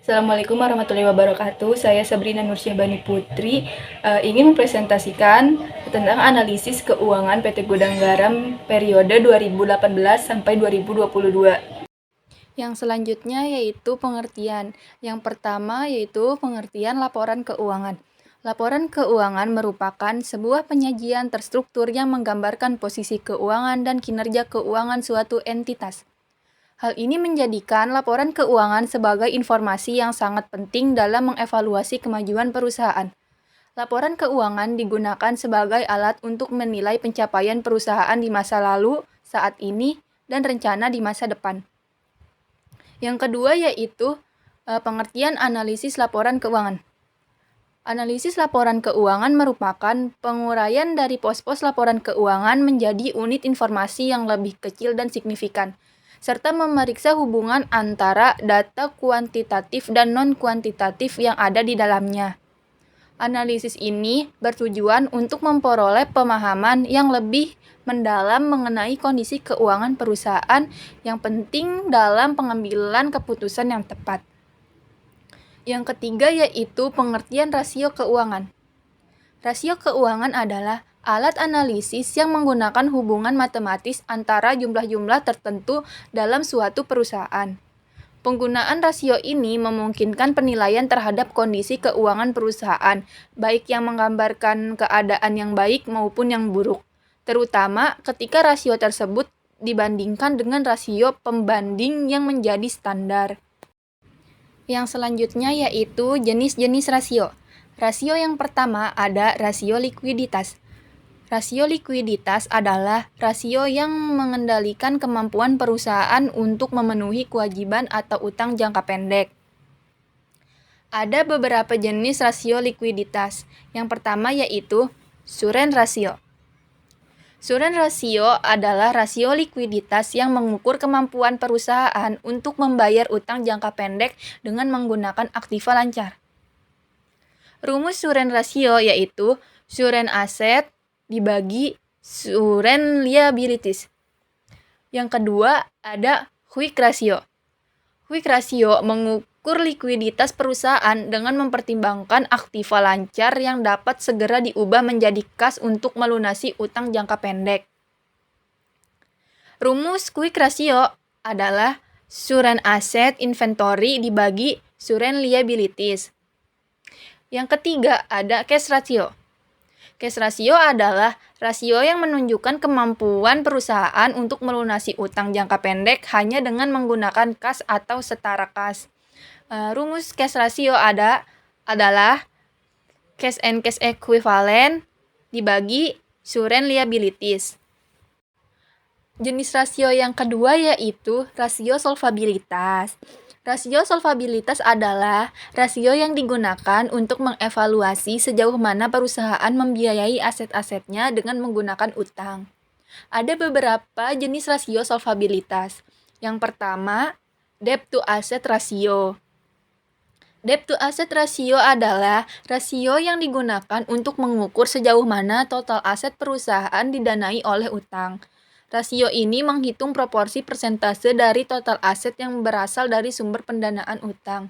Assalamualaikum warahmatullahi wabarakatuh. Saya Sabrina Nursyabani Putri ingin mempresentasikan tentang analisis keuangan PT Gudang Garam periode 2018 sampai 2022. Yang selanjutnya yaitu pengertian. Yang pertama yaitu pengertian laporan keuangan. Laporan keuangan merupakan sebuah penyajian terstruktur yang menggambarkan posisi keuangan dan kinerja keuangan suatu entitas. Hal ini menjadikan laporan keuangan sebagai informasi yang sangat penting dalam mengevaluasi kemajuan perusahaan. Laporan keuangan digunakan sebagai alat untuk menilai pencapaian perusahaan di masa lalu, saat ini, dan rencana di masa depan. Yang kedua yaitu pengertian analisis laporan keuangan. Analisis laporan keuangan merupakan penguraian dari pos-pos laporan keuangan menjadi unit informasi yang lebih kecil dan signifikan, serta memeriksa hubungan antara data kuantitatif dan non-kuantitatif yang ada di dalamnya. Analisis ini bertujuan untuk memperoleh pemahaman yang lebih mendalam mengenai kondisi keuangan perusahaan yang penting dalam pengambilan keputusan yang tepat. Yang ketiga yaitu pengertian rasio keuangan. Rasio keuangan adalah alat analisis yang menggunakan hubungan matematis antara jumlah-jumlah tertentu dalam suatu perusahaan. Penggunaan rasio ini memungkinkan penilaian terhadap kondisi keuangan perusahaan, baik yang menggambarkan keadaan yang baik maupun yang buruk, terutama ketika rasio tersebut dibandingkan dengan rasio pembanding yang menjadi standar. Yang selanjutnya yaitu jenis-jenis rasio. Rasio yang pertama ada rasio likuiditas. Rasio likuiditas adalah rasio yang mengendalikan kemampuan perusahaan untuk memenuhi kewajiban atau utang jangka pendek. Ada beberapa jenis rasio likuiditas. Yang pertama yaitu Suren rasio. Suren rasio adalah rasio likuiditas yang mengukur kemampuan perusahaan untuk membayar utang jangka pendek dengan menggunakan aktiva lancar. Rumus Suren rasio yaitu Suren aset dibagi Suren liabilities. Yang kedua ada Quick rasio. Quick rasio mengukur likuiditas perusahaan dengan mempertimbangkan aktiva lancar yang dapat segera diubah menjadi kas untuk melunasi utang jangka pendek. Rumus Quick rasio adalah Suren aset inventory dibagi Suren liabilities. Yang ketiga ada cash ratio. Cash ratio adalah rasio yang menunjukkan kemampuan perusahaan untuk melunasi utang jangka pendek hanya dengan menggunakan kas atau setara kas. Rumus cash ratio adalah cash and cash equivalent dibagi Suren liabilities. Jenis rasio yang kedua yaitu rasio solvabilitas. Rasio solvabilitas adalah rasio yang digunakan untuk mengevaluasi sejauh mana perusahaan membiayai aset-asetnya dengan menggunakan utang. Ada beberapa jenis rasio solvabilitas. Yang pertama, debt to asset ratio. Debt to asset ratio adalah rasio yang digunakan untuk mengukur sejauh mana total aset perusahaan didanai oleh utang. Rasio ini menghitung proporsi persentase dari total aset yang berasal dari sumber pendanaan utang.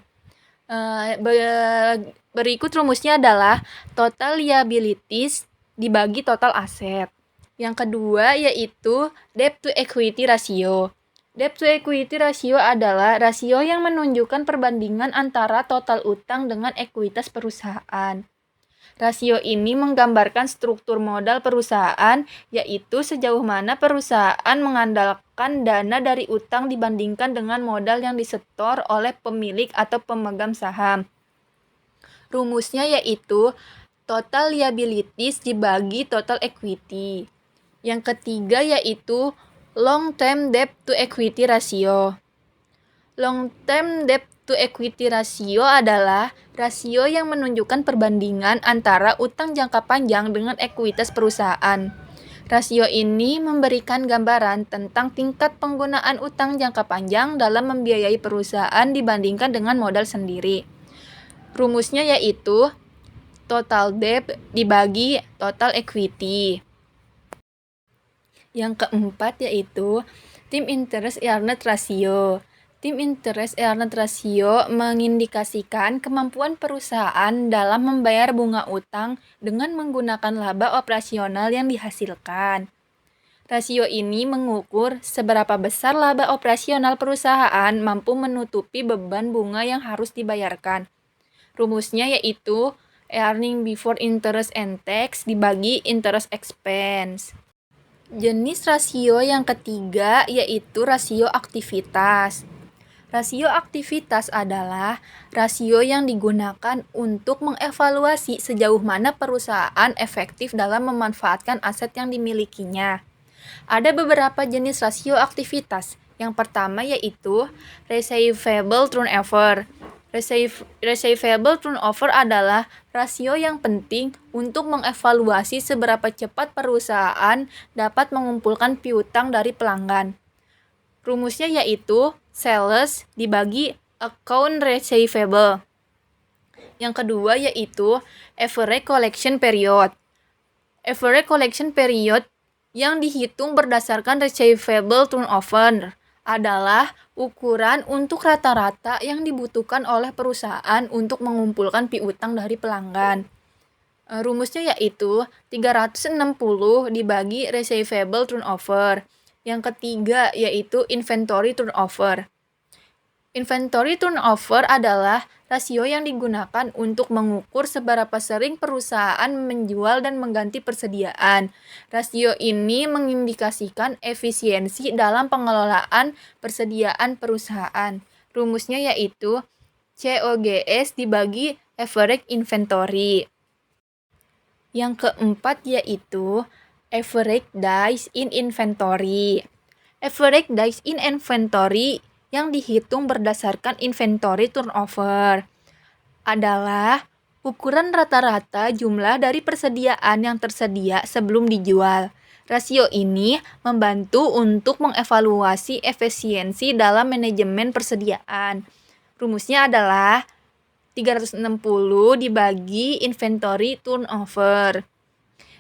Berikut rumusnya adalah total liabilities dibagi total aset. Yang kedua yaitu debt to equity ratio. Debt to equity ratio adalah rasio yang menunjukkan perbandingan antara total utang dengan ekuitas perusahaan. Rasio ini menggambarkan struktur modal perusahaan, yaitu sejauh mana perusahaan mengandalkan dana dari utang dibandingkan dengan modal yang disetor oleh pemilik atau pemegang saham. Rumusnya yaitu total liabilities dibagi total equity. Yang ketiga yaitu long term debt to equity ratio. Long term debt to equity ratio adalah rasio yang menunjukkan perbandingan antara utang jangka panjang dengan ekuitas perusahaan. Rasio ini memberikan gambaran tentang tingkat penggunaan utang jangka panjang dalam membiayai perusahaan dibandingkan dengan modal sendiri. Rumusnya yaitu total debt dibagi total equity. Yang keempat yaitu Team Interest Earned Ratio. Tim Interest Earned Ratio mengindikasikan kemampuan perusahaan dalam membayar bunga utang dengan menggunakan laba operasional yang dihasilkan. Rasio ini mengukur seberapa besar laba operasional perusahaan mampu menutupi beban bunga yang harus dibayarkan. Rumusnya yaitu earning before interest and tax dibagi interest expense. Jenis rasio yang ketiga yaitu rasio aktivitas. Rasio aktivitas adalah rasio yang digunakan untuk mengevaluasi sejauh mana perusahaan efektif dalam memanfaatkan aset yang dimilikinya. Ada beberapa jenis rasio aktivitas. Yang pertama yaitu receivable turnover. Receivable turnover adalah rasio yang penting untuk mengevaluasi seberapa cepat perusahaan dapat mengumpulkan piutang dari pelanggan. Rumusnya yaitu sales dibagi account receivable. Yang kedua yaitu average collection period. Average collection period yang dihitung berdasarkan receivable turnover adalah ukuran untuk rata-rata yang dibutuhkan oleh perusahaan untuk mengumpulkan piutang dari pelanggan. Rumusnya yaitu 360 dibagi receivable turnover. Yang ketiga yaitu inventory turnover. Inventory turnover adalah rasio yang digunakan untuk mengukur seberapa sering perusahaan menjual dan mengganti persediaan. Rasio ini mengindikasikan efisiensi dalam pengelolaan persediaan perusahaan. Rumusnya yaitu COGS dibagi average inventory. Yang keempat yaitu average days in inventory. Average days in inventory yang dihitung berdasarkan inventory turnover adalah ukuran rata-rata jumlah dari persediaan yang tersedia sebelum dijual. Rasio ini membantu untuk mengevaluasi efisiensi dalam manajemen persediaan. Rumusnya adalah 360 dibagi inventory turnover.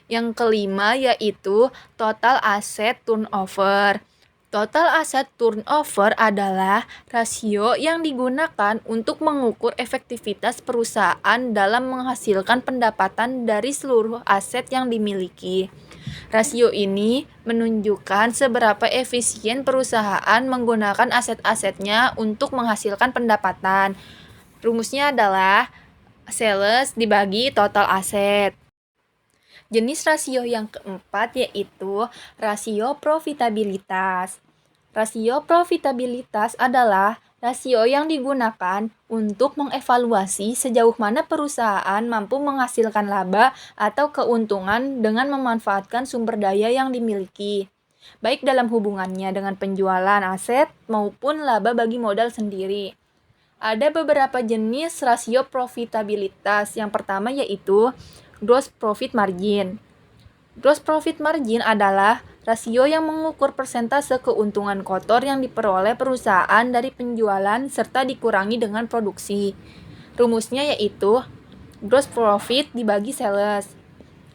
Yang kelima yaitu total asset turnover. Total asset turnover adalah rasio yang digunakan untuk mengukur efektivitas perusahaan dalam menghasilkan pendapatan dari seluruh aset yang dimiliki. Rasio ini menunjukkan seberapa efisien perusahaan menggunakan aset-asetnya untuk menghasilkan pendapatan. Rumusnya adalah sales dibagi total aset. Jenis rasio yang keempat yaitu rasio profitabilitas. Rasio profitabilitas adalah rasio yang digunakan untuk mengevaluasi sejauh mana perusahaan mampu menghasilkan laba atau keuntungan dengan memanfaatkan sumber daya yang dimiliki, baik dalam hubungannya dengan penjualan aset maupun laba bagi modal sendiri. Ada beberapa jenis rasio profitabilitas. Yang pertama yaitu gross profit margin. Gross profit margin adalah rasio yang mengukur persentase keuntungan kotor yang diperoleh perusahaan dari penjualan serta dikurangi dengan produksi. Rumusnya yaitu gross profit dibagi sales.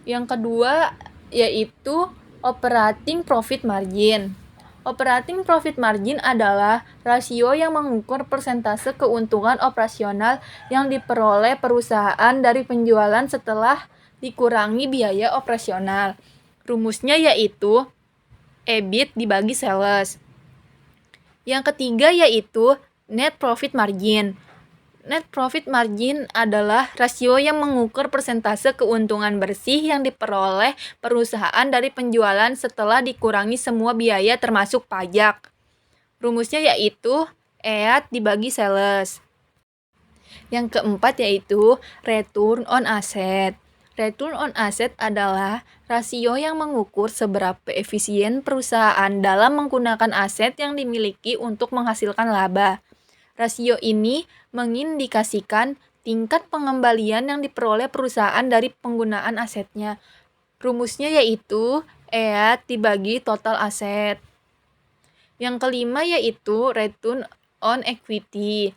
Yang kedua yaitu operating profit margin. Operating profit margin adalah rasio yang mengukur persentase keuntungan operasional yang diperoleh perusahaan dari penjualan setelah dikurangi biaya operasional. Rumusnya yaitu EBIT dibagi sales. Yang ketiga yaitu net profit margin. Net profit margin adalah rasio yang mengukur persentase keuntungan bersih yang diperoleh perusahaan dari penjualan setelah dikurangi semua biaya termasuk pajak. Rumusnya yaitu EAT dibagi sales. Yang keempat yaitu return on asset. Return on asset adalah rasio yang mengukur seberapa efisien perusahaan dalam menggunakan aset yang dimiliki untuk menghasilkan laba. Rasio ini mengindikasikan tingkat pengembalian yang diperoleh perusahaan dari penggunaan asetnya. Rumusnya yaitu EAT dibagi total aset. Yang kelima yaitu return on equity.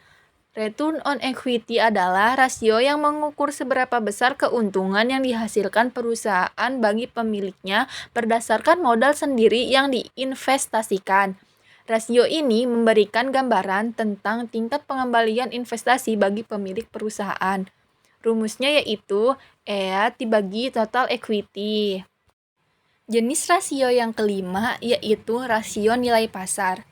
Return on equity adalah rasio yang mengukur seberapa besar keuntungan yang dihasilkan perusahaan bagi pemiliknya berdasarkan modal sendiri yang diinvestasikan. Rasio ini memberikan gambaran tentang tingkat pengembalian investasi bagi pemilik perusahaan. Rumusnya yaitu EAT dibagi total equity. Jenis rasio yang kelima yaitu rasio nilai pasar.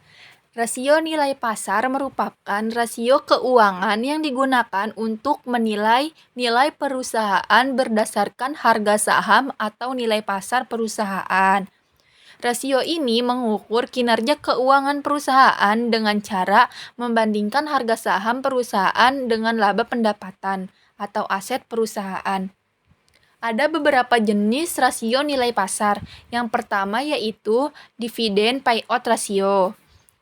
Rasio nilai pasar merupakan rasio keuangan yang digunakan untuk menilai nilai perusahaan berdasarkan harga saham atau nilai pasar perusahaan. Rasio ini mengukur kinerja keuangan perusahaan dengan cara membandingkan harga saham perusahaan dengan laba pendapatan atau aset perusahaan. Ada beberapa jenis rasio nilai pasar. Yang pertama yaitu dividen payout ratio.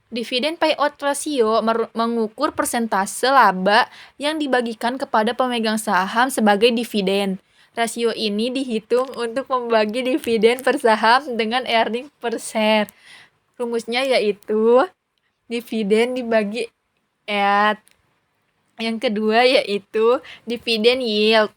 Dividen payout ratio mengukur persentase laba yang dibagikan kepada pemegang saham sebagai dividen. Rasio ini dihitung untuk membagi dividen per saham dengan earning per share. Rumusnya yaitu dividen dibagi EAT. Yang kedua yaitu dividen yield.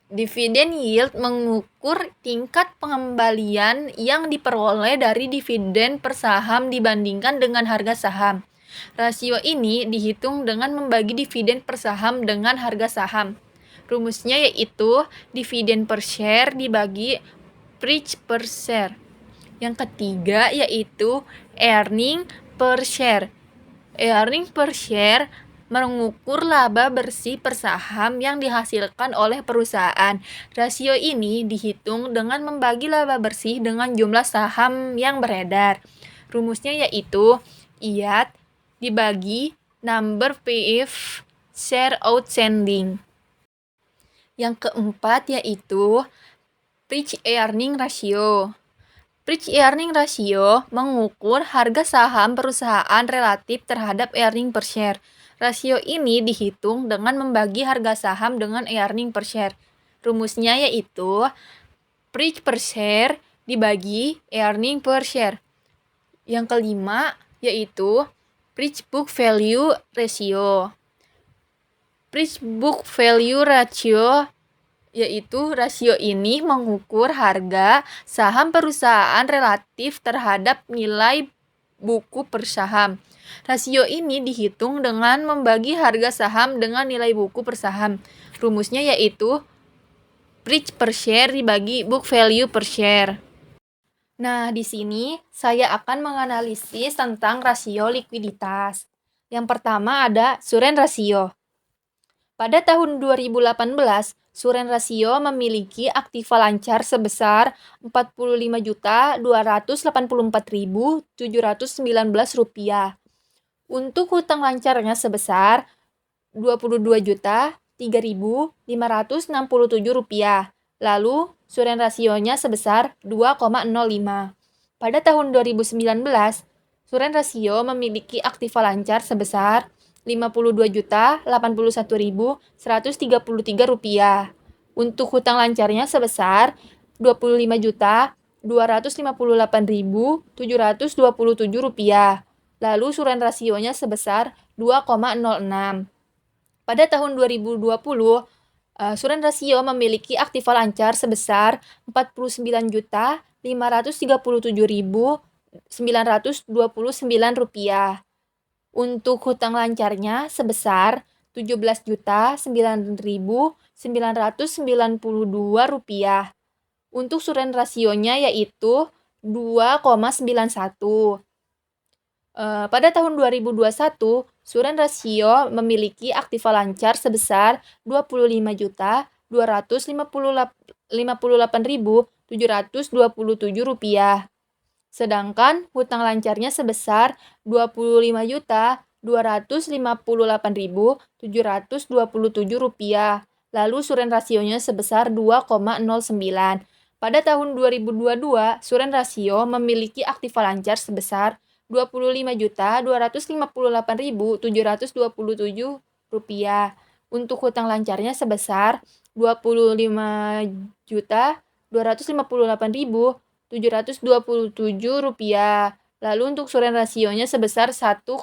Dividen yield mengukur tingkat pengembalian yang diperoleh dari dividen per saham dibandingkan dengan harga saham. Rasio ini dihitung dengan membagi dividen per saham dengan harga saham. Rumusnya yaitu dividen per share dibagi price per share. Yang ketiga yaitu earning per share. Earning per share mengukur laba bersih per saham yang dihasilkan oleh perusahaan. Rasio ini dihitung dengan membagi laba bersih dengan jumlah saham yang beredar. Rumusnya yaitu EAT dibagi number of share outstanding. Yang keempat yaitu price earning ratio. Price earning ratio mengukur harga saham perusahaan relatif terhadap earning per share. Rasio ini dihitung dengan membagi harga saham dengan earning per share. Rumusnya yaitu price per share dibagi earning per share. Yang kelima yaitu price book value ratio. Price book value ratio yaitu rasio ini mengukur harga saham perusahaan relatif terhadap nilai buku per saham. Rasio ini dihitung dengan membagi harga saham dengan nilai buku per saham. Rumusnya yaitu price per share dibagi book value per share. Nah, di sini saya akan menganalisis tentang rasio likuiditas. Yang pertama ada Suren rasio. Pada tahun 2018, Suren rasio memiliki aktiva lancar sebesar Rp45.284.719. Untuk hutang lancarnya sebesar Rp22.003.567. Lalu, Suren rasionya sebesar 2,05. Pada tahun 2019, Suren rasio memiliki aktiva lancar sebesar Rp52.081.133. Untuk hutang lancarnya sebesar Rp25.258.727. Lalu suren rasionya sebesar 2,06. Pada tahun 2020, suren rasio memiliki aktiva lancar sebesar Rp49.537.929. Untuk hutang lancarnya sebesar Rp17.9.992. Untuk suren rasionya yaitu 2,91. Pada tahun 2021, suren rasio memiliki aktiva lancar sebesar Rp25.258.727. Sedangkan hutang lancarnya sebesar Rp25.258.727. Lalu suren rasionya sebesar 2,09. Pada tahun 2022, suren rasio memiliki aktiva lancar sebesar Rp25.258.727. Untuk hutang lancarnya sebesar Rp25.258.727. Lalu untuk suren rasionya sebesar 1,90.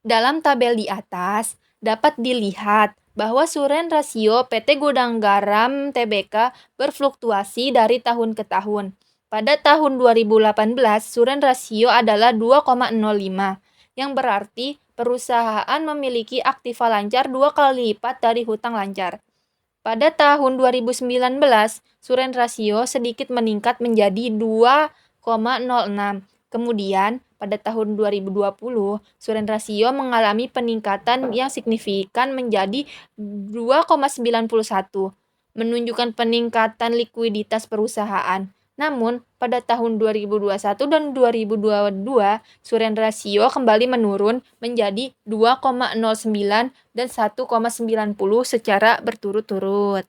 Dalam tabel di atas dapat dilihat bahwa suren rasio PT Gudang Garam Tbk berfluktuasi dari tahun ke tahun. Pada tahun 2018, Suren rasio adalah 2,05, yang berarti perusahaan memiliki aktiva lancar 2 kali lipat dari hutang lancar. Pada tahun 2019, Suren rasio sedikit meningkat menjadi 2,06. Kemudian, pada tahun 2020, Suren rasio mengalami peningkatan yang signifikan menjadi 2,91, menunjukkan peningkatan likuiditas perusahaan. Namun, pada tahun 2021 dan 2022, Suren rasio kembali menurun menjadi 2,09 dan 1,90 secara berturut-turut.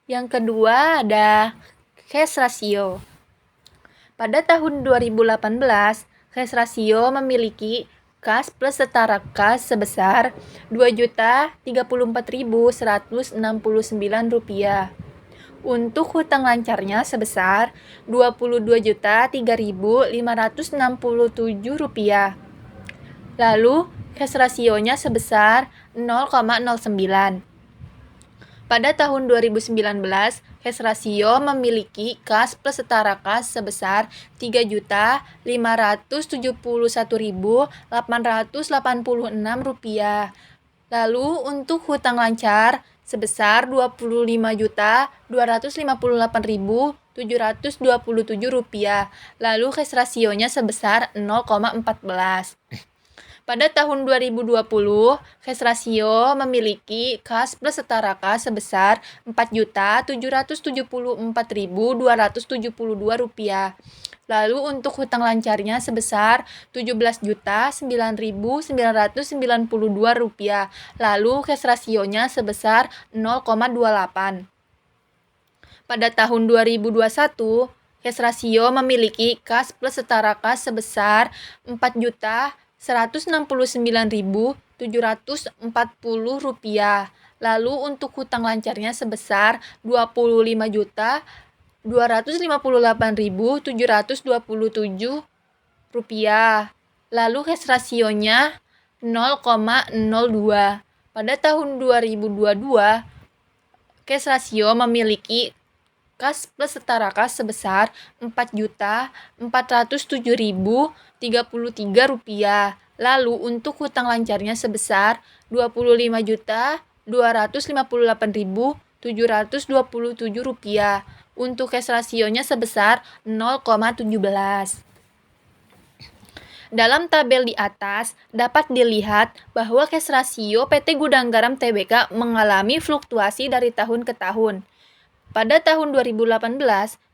Yang kedua ada cash ratio. Pada tahun 2018, cash ratio memiliki kas plus setara kas sebesar Rp2.034.169. Untuk hutang lancarnya sebesar Rp22.003.567. Lalu, cash rasionya sebesar 0,09. Pada tahun 2019, cash rasio memiliki kas plus setara kas sebesar Rp3.571.886. Lalu untuk hutang lancar sebesar Rp25.258.727. Lalu cash rasionya sebesar 0,14. Pada tahun 2020, cash rasio memiliki kas plus setara kas sebesar Rp4.774.272. Lalu untuk hutang lancarnya sebesar Rp17.9.992. Lalu cash rasionya sebesar 0,28. Pada tahun 2021, cash rasio memiliki kas plus setara kas sebesar Rp4.199.740. Lalu untuk hutang lancarnya sebesar Rp25.258.727. Lalu cash rasionya 0,02. Pada tahun 2022, cash rasio memiliki kas plus setara kas sebesar Rp4.407.033. Lalu untuk hutang lancarnya sebesar Rp25.258.727. Untuk cash rasionya sebesar 0,17. Dalam tabel di atas dapat dilihat bahwa cash rasio PT Gudang Garam Tbk mengalami fluktuasi dari tahun ke tahun. Pada tahun 2018,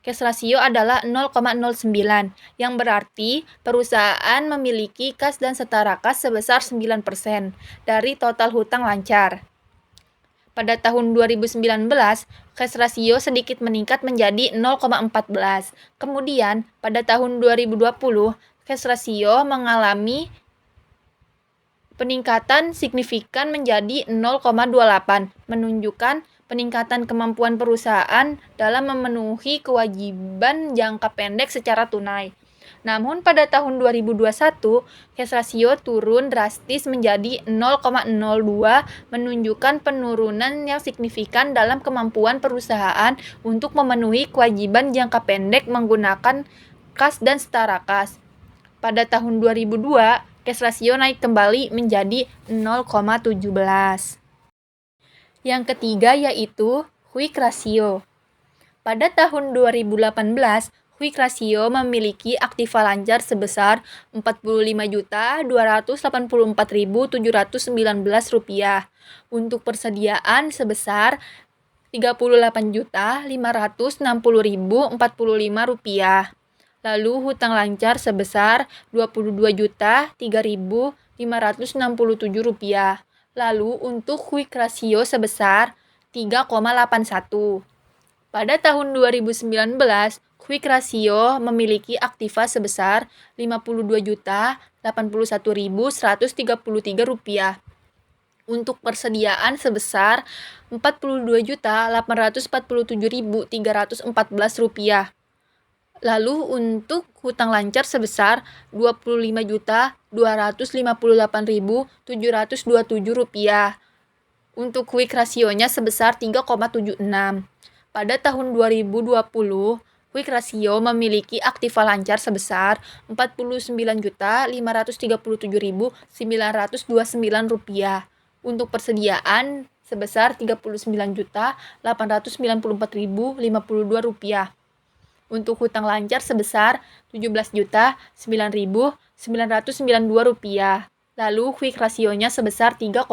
cash rasio adalah 0,09, yang berarti perusahaan memiliki kas dan setara kas sebesar 9% dari total hutang lancar. Pada tahun 2019, cash rasio sedikit meningkat menjadi 0,14. Kemudian, pada tahun 2020, cash rasio mengalami peningkatan signifikan menjadi 0,28, menunjukkan peningkatan kemampuan perusahaan dalam memenuhi kewajiban jangka pendek secara tunai. Namun pada tahun 2021, cash rasio turun drastis menjadi 0,02, menunjukkan penurunan yang signifikan dalam kemampuan perusahaan untuk memenuhi kewajiban jangka pendek menggunakan kas dan setara kas. Pada tahun 2002, cash rasio naik kembali menjadi 0,17. Yang ketiga yaitu quick ratio. Pada tahun 2018, quick ratio memiliki aktiva lancar sebesar Rp45.284.719. Untuk persediaan sebesar Rp38.560.045. Lalu hutang lancar sebesar Rp23.003.567. Lalu untuk quick ratio sebesar 3,81. Pada tahun 2019, quick ratio memiliki aktiva sebesar Rp52.081.133. Untuk persediaan sebesar Rp45.847.314. Lalu untuk hutang lancar sebesar Rp25.258.727. Untuk quick rasionya sebesar 3,76. Pada tahun 2020, Quick Rasio memiliki aktiva lancar sebesar Rp49.537.929. Untuk persediaan sebesar Rp39.894.052. Untuk hutang lancar sebesar Rp17.009.992. Lalu quick rasionya sebesar 3,15.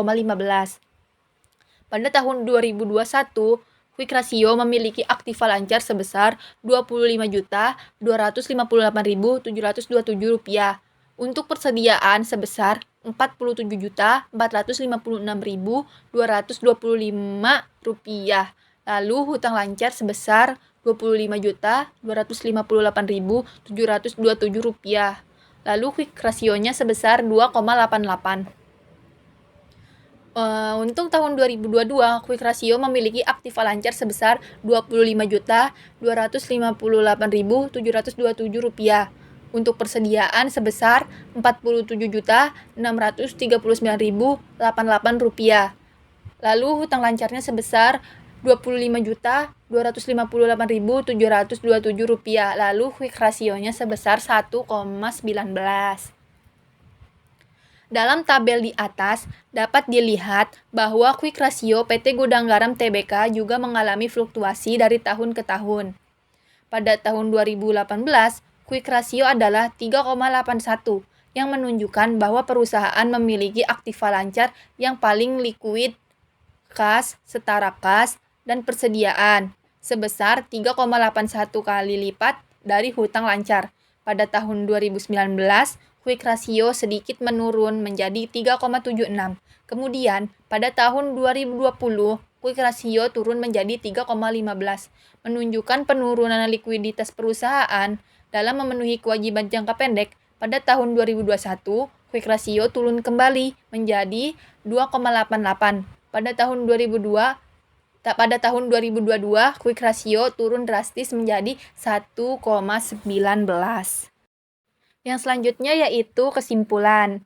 Pada tahun 2021, quick rasio memiliki aktiva lancar sebesar Rp25.258.727. Untuk persediaan sebesar Rp47.456.225. Lalu hutang lancar sebesar Rp25.258.727. Lalu quick rasionya sebesar 2,88. Untuk tahun 2022, quick rasio memiliki aktiva lancar sebesar Rp25.258.727. Untuk persediaan sebesar Rp45.639.088. Lalu hutang lancarnya sebesar Rp25.258.727. Lalu quick rasionya sebesar 1,19. Dalam tabel di atas, dapat dilihat bahwa quick rasio PT Gudang Garam Tbk juga mengalami fluktuasi dari tahun ke tahun. Pada tahun 2018, quick rasio adalah 3,81, yang menunjukkan bahwa perusahaan memiliki aktiva lancar yang paling likuid, kas, setara kas, dan persediaan, sebesar 3,81 kali lipat dari hutang lancar. Pada tahun 2019, quick rasio sedikit menurun menjadi 3,76. Kemudian, pada tahun 2020, quick rasio turun menjadi 3,15, menunjukkan penurunan likuiditas perusahaan dalam memenuhi kewajiban jangka pendek. Pada tahun 2021, quick rasio turun kembali menjadi 2,88. Pada tahun 2022, quick rasio turun drastis menjadi 1,19. Yang selanjutnya yaitu kesimpulan.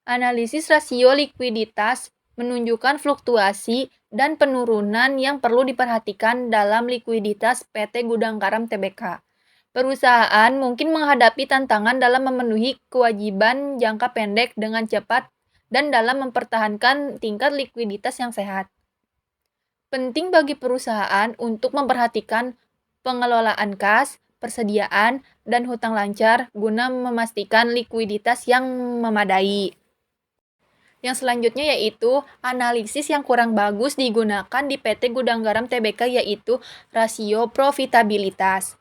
Analisis rasio likuiditas menunjukkan fluktuasi dan penurunan yang perlu diperhatikan dalam likuiditas PT Gudang Garam Tbk. Perusahaan mungkin menghadapi tantangan dalam memenuhi kewajiban jangka pendek dengan cepat dan dalam mempertahankan tingkat likuiditas yang sehat. Penting bagi perusahaan untuk memperhatikan pengelolaan kas, persediaan, dan hutang lancar guna memastikan likuiditas yang memadai. Yang selanjutnya yaitu analisis yang kurang bagus digunakan di PT Gudang Garam Tbk, yaitu rasio profitabilitas.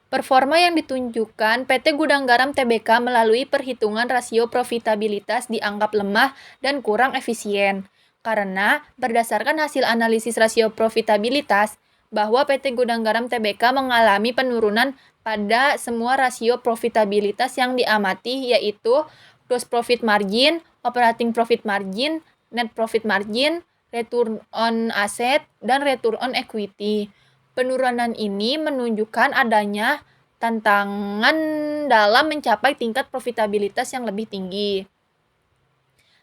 Performa yang ditunjukkan PT Gudang Garam Tbk melalui perhitungan rasio profitabilitas dianggap lemah dan kurang efisien. Karena berdasarkan hasil analisis rasio profitabilitas, bahwa PT Gudang Garam Tbk mengalami penurunan pada semua rasio profitabilitas yang diamati, yaitu gross profit margin, operating profit margin, net profit margin, return on asset, dan return on equity. Penurunan ini menunjukkan adanya tantangan dalam mencapai tingkat profitabilitas yang lebih tinggi.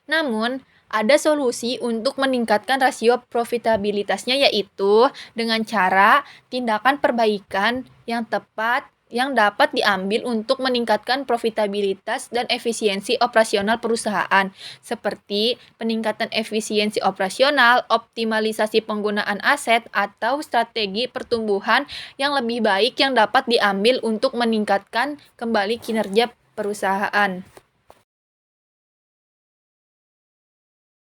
Namun, ada solusi untuk meningkatkan rasio profitabilitasnya, yaitu dengan cara tindakan perbaikan yang tepat yang dapat diambil untuk meningkatkan profitabilitas dan efisiensi operasional perusahaan, seperti peningkatan efisiensi operasional, optimalisasi penggunaan aset, atau strategi pertumbuhan yang lebih baik yang dapat diambil untuk meningkatkan kembali kinerja perusahaan.